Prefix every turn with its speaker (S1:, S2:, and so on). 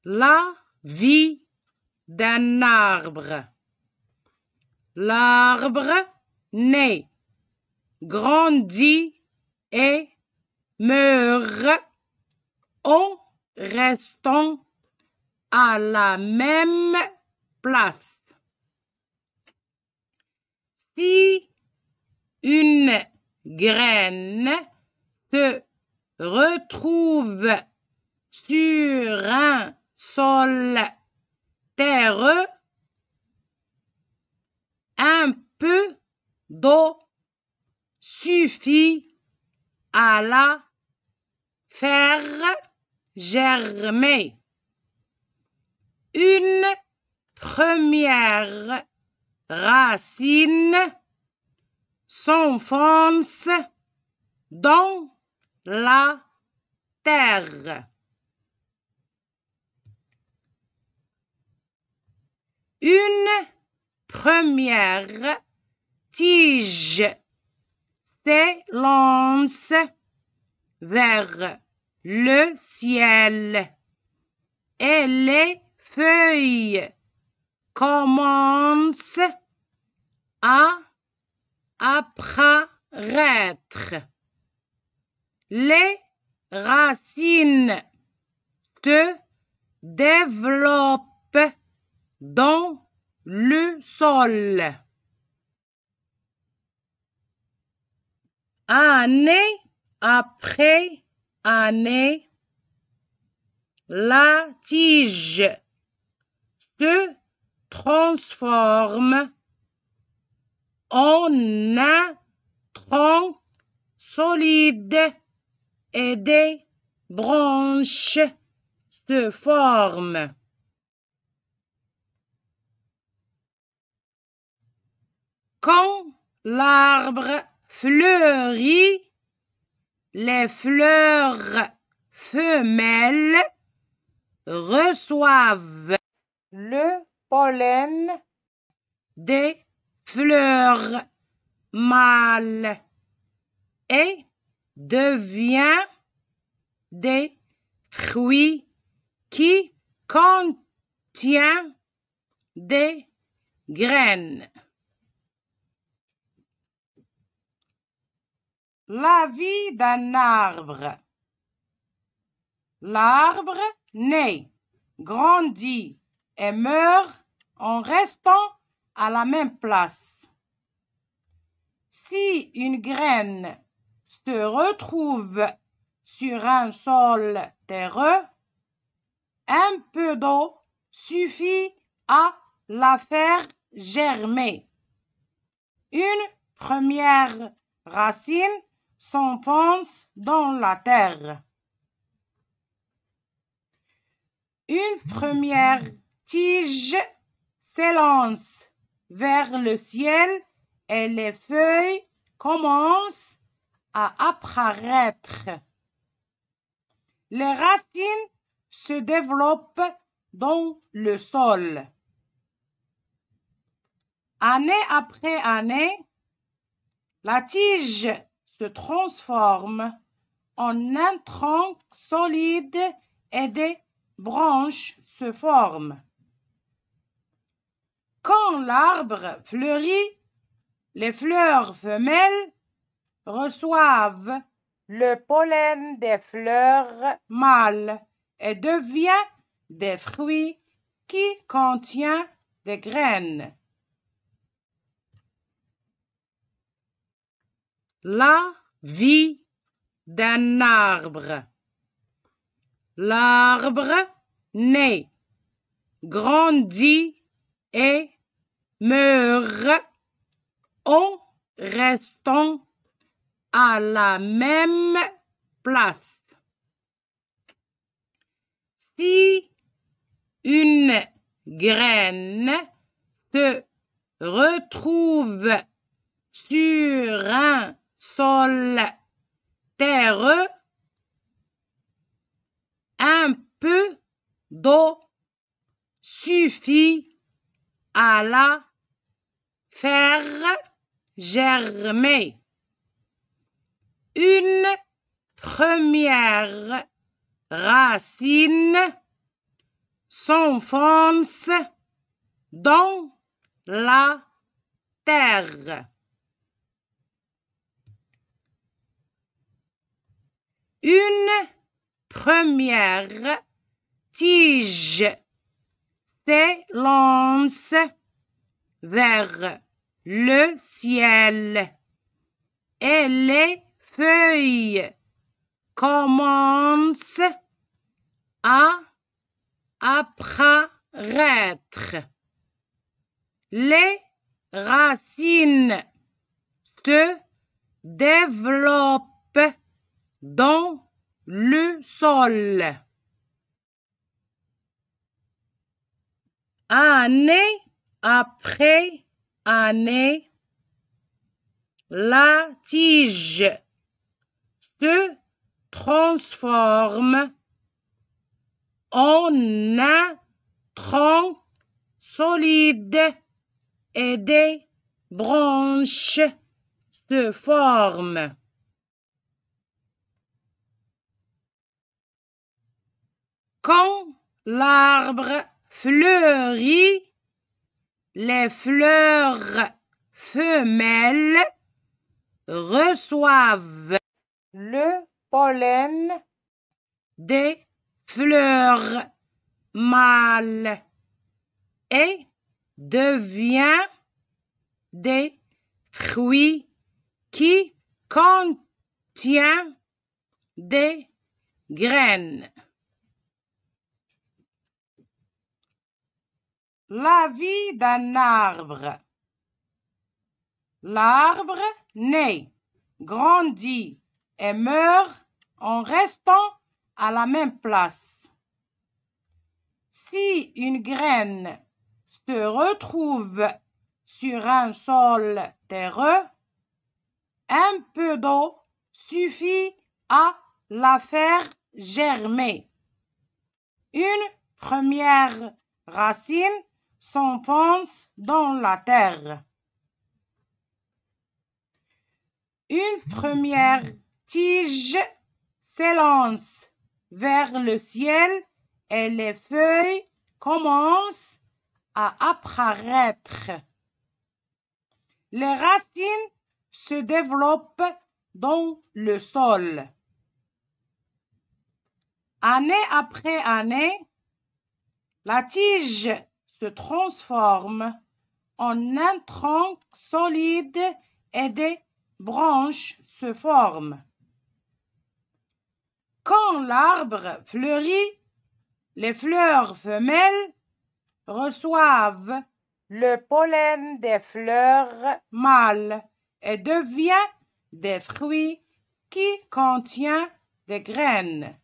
S1: La vie d'un arbre. L'arbre naît, grandit et meurt en restant à la même place. Si une graine se retrouve sur un sol terreux, un peu d'eau suffit à la faire germer. Une première racine s'enfonce dans la terre. Une première tige s'élance vers le ciel et les feuilles commencent à apparaître. Les racines se développent dans le sol. Année après année, la tige se transforme en un tronc solide et des branches se forment. Quand l'arbre fleurit, les fleurs femelles reçoivent le pollen des fleurs mâles et deviennent des fruits qui contiennent des graines. La vie d'un arbre. L'arbre naît, grandit et meurt en restant à la même place. Si une graine se retrouve sur un sol terreux, un peu d'eau suffit à la faire germer. Une première racine s'enfonce dans la terre. Une première tige s'élance vers le ciel et les feuilles commencent à apparaître. Les racines se développent dans le sol. Année après année, la tige se transforme en un tronc solide et des branches se forment. Quand l'arbre fleurit, les fleurs femelles reçoivent le pollen des fleurs mâles et deviennent des fruits qui contiennent des graines. La vie d'un arbre. L'arbre naît, grandit et meurt en restant à la même place. Si une graine se retrouve sur un sol terreux, un peu d'eau suffit à la faire germer. Une première racine s'enfonce dans la terre. Une première tige s'élance vers le ciel et les feuilles commencent à apparaître. Les racines se développent dans le sol. Année après année, la tige se transforme en un tronc solide et des branches se forment. Quand l'arbre fleurit, les fleurs femelles reçoivent le pollen des fleurs mâles et deviennent des fruits qui contiennent des graines. La vie d'un arbre. L'arbre naît, grandit et meurt en restant à la même place. Si une graine se retrouve sur un sol terreux, un peu d'eau suffit à la faire germer. Une première racine s'enfonce dans la terre. Une première tige s'élance vers le ciel et les feuilles commencent à apparaître. Les racines se développent dans le sol. Année après année, la tige se transforme en un tronc solide et des branches se forment. Quand l'arbre fleurit, les fleurs femelles reçoivent le pollen des fleurs mâles et deviennent des fruits qui contiennent des graines.